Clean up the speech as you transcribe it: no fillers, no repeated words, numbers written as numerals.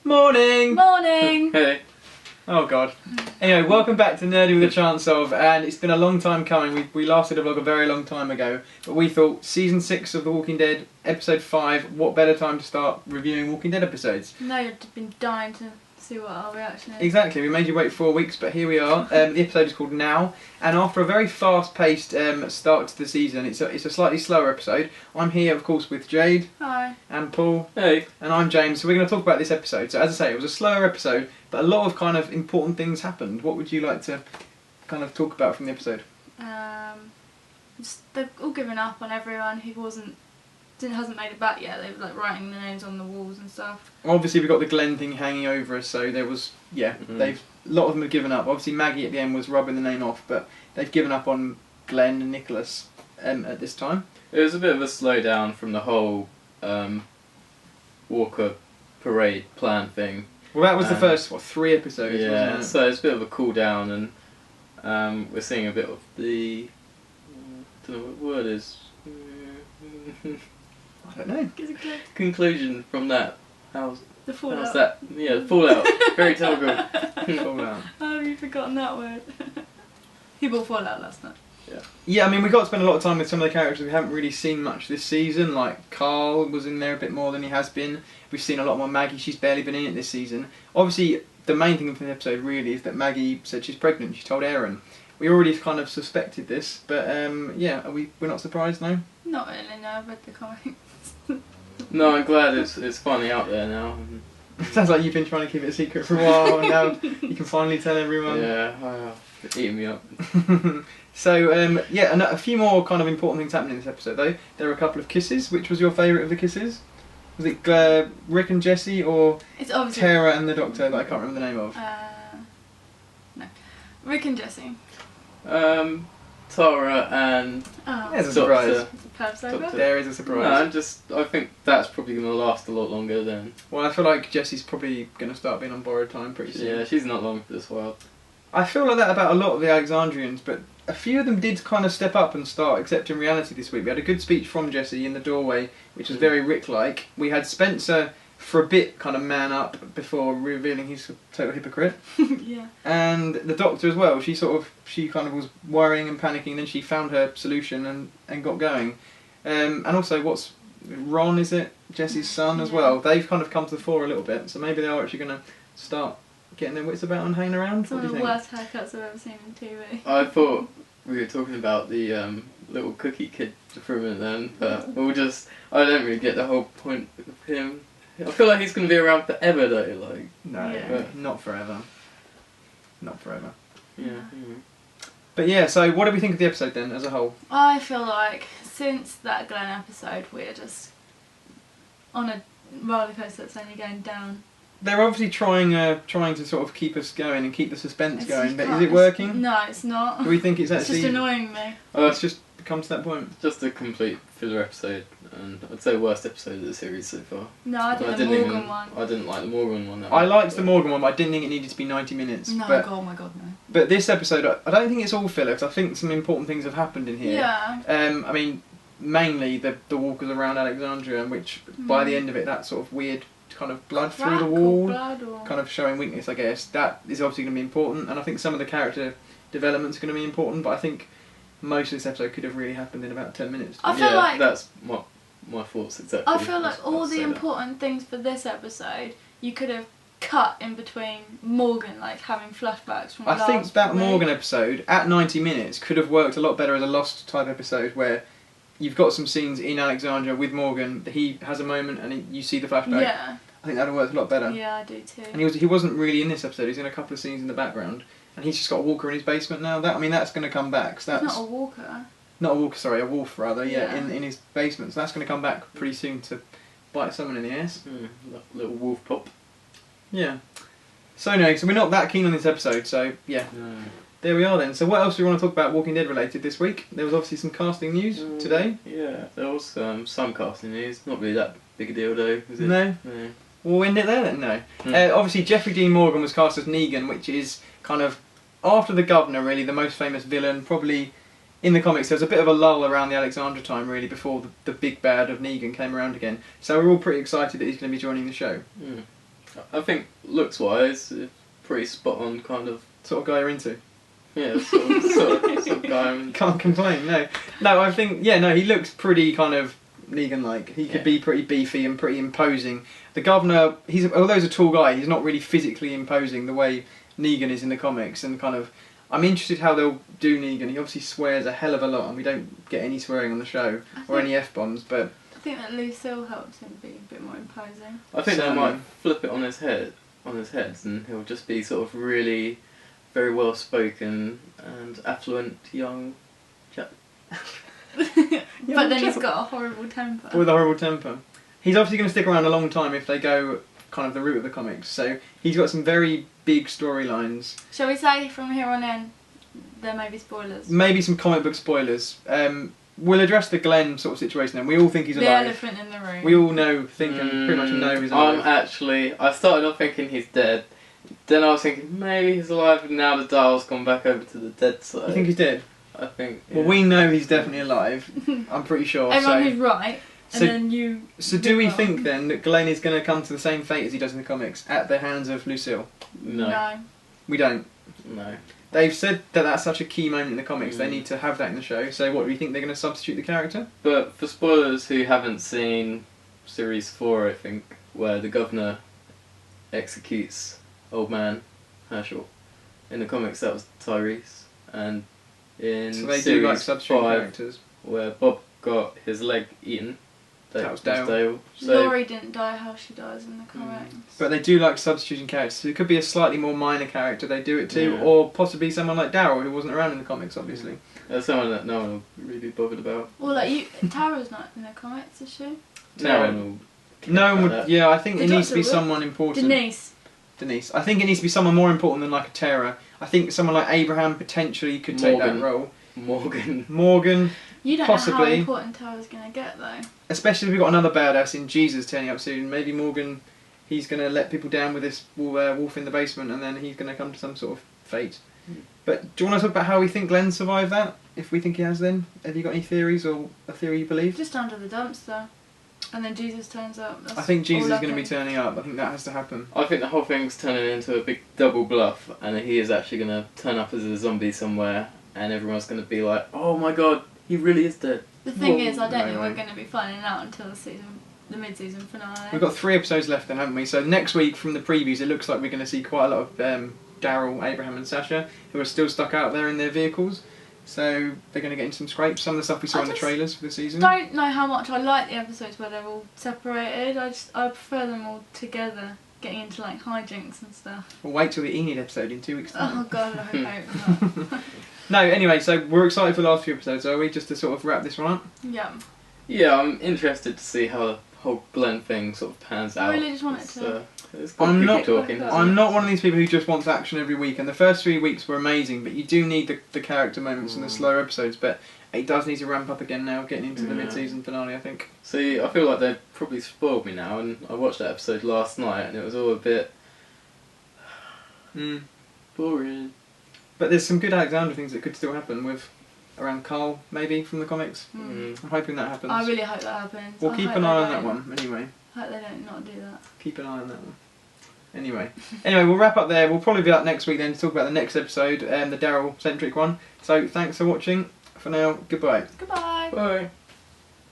Morning! Morning! Hey. Oh god. Anyway, welcome back to Nerdy with a Chance of, and it's been a long time coming. We last did a vlog a very long time ago, but we thought Season 6 of The Walking Dead, Episode 5, what better time to start reviewing Walking Dead episodes? No, you've been dying to see what our reaction is. Exactly, we made you wait 4 weeks, but here we are. The episode is called Now, and after a very fast-paced start to the season, it's a slightly slower episode. I'm here, of course, with Jade. Hi. And Paul. Hey. And I'm James, so we're going to talk about this episode. So as I say, it was a slower episode, but a lot of kind of important things happened. What would you like to kind of talk about from the episode? They've all given up on everyone who hasn't made it back yet. They were like writing their names on the walls and stuff. Obviously we've got the Glenn thing hanging over us, so there was, a lot of them have given up. Obviously Maggie at the end was rubbing the name off, but they've given up on Glenn and Nicholas at this time. It was a bit of a slowdown from the whole Walker parade plan thing. Well, that was the first, 3 episodes, Yeah, wasn't it? so it's a bit of a cool down, and we're seeing a bit of the... I don't know what the word is. I don't know. Conclusion from that. How's Fallout. that? Yeah, the fallout. Very topical. Fallout. How have you forgotten that word? He bought Fallout last night. Yeah, I mean, we got to spend a lot of time with some of the characters we haven't really seen much this season. Like, Carl was in there a bit more than he has been. We've seen a lot more Maggie. She's barely been in it this season. Obviously, the main thing from the episode really is that Maggie said she's pregnant. She told Aaron. We already kind of suspected this, but we're not surprised now? Not really, no, I've read the comics. No, I'm glad it's finally out there now. Sounds like you've been trying to keep it a secret for a while, and now you can finally tell everyone. Yeah, it's eating me up. So, a few more kind of important things happening in this episode, though. There were a couple of kisses. Which was your favourite of the kisses? Was it Rick and Jesse, or It's obviously Tara and the Doctor that I can't remember the name of? no. Rick and Jesse. Tara and... Oh. There's a surprise. Doctor. Perhaps over. Doctor. There is a surprise. No, I think that's probably going to last a lot longer than... Well, I feel like Jessie's probably going to start being on borrowed time pretty soon. Yeah, she's not long for this while. I feel like that about a lot of the Alexandrians, but a few of them did kind of step up and start accepting reality this week. We had a good speech from Jessie in the doorway, which was very Rick-like. We had Spencer for a bit kind of man up before revealing he's a total hypocrite. Yeah. And the Doctor as well. She kind of was worrying and panicking, then she found her solution and got going. And also, what's Ron, is it? Jessie's son as well. They've kind of come to the fore a little bit, so maybe they are actually going to start getting their wits about and hanging around. Some What of do the you think? worst haircuts I've ever seen on TV. I thought we were talking about the little cookie kid from it then, but I don't really get the whole point of him. I feel like he's going to be around forever though, like... No, Yeah. not forever. Not forever. Yeah. But yeah, so what do we think of the episode then, as a whole? I feel like since that Glenn episode, we're just on a roller coaster that's only going down. They're obviously trying to sort of keep us going and keep the suspense It's going, just but is it working? No, it's not. Do we think it's It's actually... just annoying me. Oh, it's just come to that point. Just a complete filler episode, and I'd say worst episode of the series so far. No, I did the didn't Morgan one. I didn't like the Morgan one. I liked the Morgan one, but I didn't think it needed to be 90 minutes. No, but, oh my god, no. But this episode, I don't think it's all filler, because I think some important things have happened in here. Yeah. I mean, mainly the walkers around Alexandria, which by the end of it, that sort of weird kind of blood through the wall, kind of showing weakness, I guess. That is obviously going to be important, and I think some of the character developments are going to be important, but I think most of this episode could have really happened in about 10 minutes. I feel like that's my thoughts exactly. I feel like all the important things for this episode you could have cut in between Morgan, like having flashbacks from I think last that week. Morgan episode at 90 minutes could have worked a lot better as a Lost type episode, where you've got some scenes in Alexandria with Morgan, he has a moment and you see the flashback. Yeah. I think that would have worked a lot better. Yeah, I do too. And he wasn't really in this episode. He's in a couple of scenes in the background, and he's just got a walker in his basement now. That's going to come back. So He's that's not a walker. not a walker, sorry, a wolf rather. Yeah, Yeah. in his basement. So that's going to come back pretty soon to bite someone in the ass. Little wolf pop. Yeah. So anyway, so we're not that keen on this episode. So yeah, there we are then. So what else do we want to talk about Walking Dead related this week? There was obviously some casting news today. Yeah, there was some casting news. Not really that big a deal though, was it? No. We'll end it there then. No. Obviously, Jeffrey Dean Morgan was cast as Negan, which is kind of after the Governor, really the most famous villain. Probably in the comics, there was a bit of a lull around the Alexandra time, really, before the big bad of Negan came around again. So we're all pretty excited that he's going to be joining the show. I think looks wise, pretty spot on kind of. Sort of guy you're into. Yeah, sort of guy. Can't complain. No. I think he looks pretty kind of Negan-like. He could be pretty beefy and pretty imposing. The governor, although he's a tall guy, he's not really physically imposing the way Negan is in the comics. And kind of, I'm interested how they'll do Negan. He obviously swears a hell of a lot, and we don't get any swearing on the show or any F-bombs. But I think that Lucille helps him be a bit more imposing. I think they might flip it on his head, and he'll just be sort of really very well spoken and affluent young chap. But then he's got a horrible temper. With a horrible temper. He's obviously going to stick around a long time if they go kind of the route of the comics. So he's got some very big storylines. Shall we say from here on in, there may be spoilers? Maybe some comic book spoilers. We'll address the Glenn sort of situation then. We all think he's alive. The elephant in the room. We all pretty much know he's alive. I started off thinking he's dead. Then I was thinking maybe he's alive, and now the dial's gone back over to the dead side. You think he's dead? I think. Yeah. Well, we know he's definitely alive. I'm pretty sure. Everyone who's right, and then you. So do we think then that Glenn is going to come to the same fate as he does in the comics at the hands of Lucille? No. We don't. No. They've said that that's such a key moment in the comics. They need to have that in the show. So what do you think they're going to substitute the character? But for spoilers who haven't seen series 4, I think, where the governor executes old man Herschel. In the comics that was Tyrese, and in so they series do like substitute 5, characters. where Bob got his leg eaten. That was Dale. So, Laurie didn't die how she dies in the comics. But they do like substituting characters. So it could be a slightly more minor character they do it to, or possibly someone like Daryl who wasn't around in the comics, obviously. That's someone that no one will really be bothered about. Well, like Tara's not in the comics, is she? No one would. Yeah, I think it needs to be someone important. Denise. I think it needs to be someone more important than like a Tara. I think someone like Abraham potentially could take that role. Morgan. You don't possibly. know how important Tara's going to get though. Especially if we've got another badass in Jesus turning up soon. Maybe Morgan, he's going to let people down with this wolf in the basement, and then he's going to come to some sort of fate. But do you want to talk about how we think Glenn survived that? If we think he has then? Have you got any theories or a theory you believe? Just under the dumpster. And then Jesus turns up. I think Jesus is going to be turning up. I think that has to happen. I think the whole thing's turning into a big double bluff, and he is actually going to turn up as a zombie somewhere, and everyone's going to be like, "Oh my god, he really is dead." The thing is, I don't think we're going to be finding out until the mid-season finale. We've got 3 episodes left then, haven't we? So next week from the previews, it looks like we're going to see quite a lot of Daryl, Abraham and Sasha, who are still stuck out there in their vehicles. So they're going to get into some scrapes. Some of the stuff we saw in the trailers for the season. I don't know how much I like the episodes where they're all separated. I prefer them all together, getting into like hijinks and stuff. We'll wait till the Enid episode in 2 weeks' time. Oh god, I hope not. No, anyway, so we're excited for the last few episodes, are we? Just to sort of wrap this one up? Yeah. Yeah, I'm interested to see how the whole Glenn thing sort of pans out. I really just want it to. I'm not one of these people who just wants action every week, and the first 3 weeks were amazing, but you do need the character moments and the slower episodes, but it does need to ramp up again now, getting into the mid-season finale, I think. See, I feel like they've probably spoiled me now, and I watched that episode last night, and it was all a bit boring. But there's some good Alexander things that could still happen with around Carl, maybe, from the comics. I'm hoping that happens. I really hope that happens. We'll keep an eye on that one, anyway. I hope they don't not do that. Keep an eye on that one. Anyway, we'll wrap up there. We'll probably be up next week then to talk about the next episode, the Daryl-centric one. So thanks for watching. For now, goodbye. Goodbye. Bye.